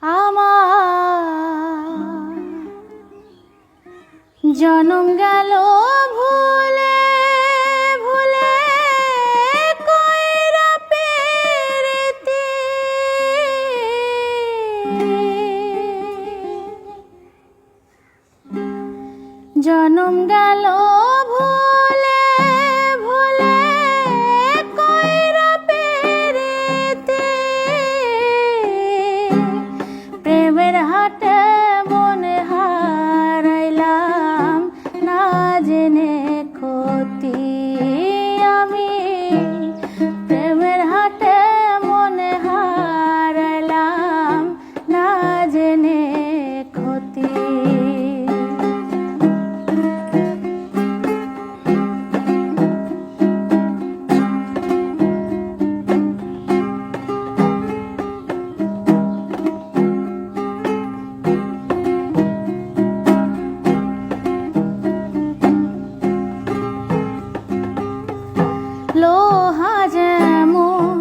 আমার জনম গেল ভুলে ভুলে কইরা পেরিতি জনম গেল ভুলে ভুলে কইরা পেরিতি প্রেমের হাটে মনে হারাইলাম না জেনে ক্ষতি আমি প্রেমের হাটে মনে হারাইলাম না জেনে ক্ষতি লোহা যেমন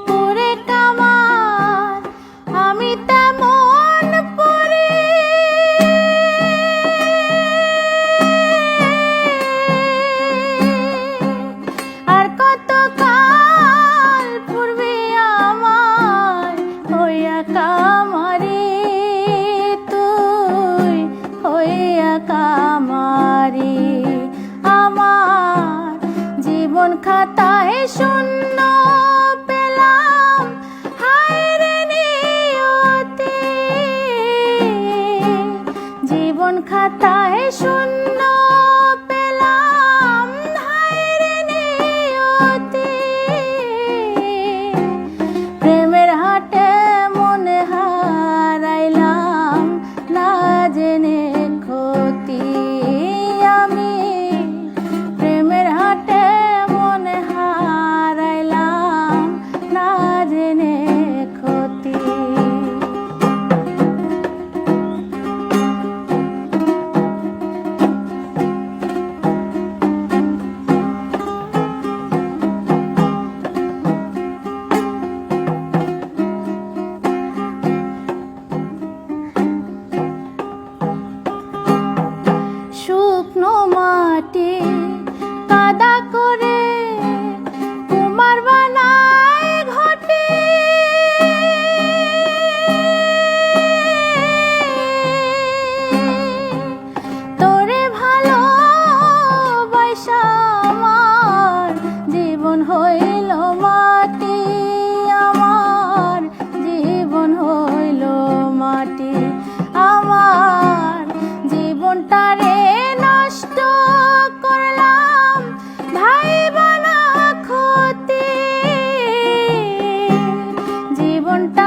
পুরে কামার আমি তেমন পুরি আর কত কাল পূর্বে আমার হইয়া কামারি তুই হইয়া কামারি আমার জীবন খাতায় শূন্য পেলাম হায়রে নিয়তি জীবন খাতায় শূন্য পেলাম হায়রে নিয়তি প্রেমের হাটে মনে হারাইলাম না জেনে ক্ষতি আমি প্রেমের হাটে মনে হারাইলাম না জেনে ক্ষতি শুকনো মাটি কাদা করে কুমার বানায় ঘটে তোরে ভালো বৈশা আমার জীবন হইল মাটি আমার জীবন হইল মাটি আমার জীবনটারে নষ্ট করলাম ভাইবা না ক্ষতি জীবনটা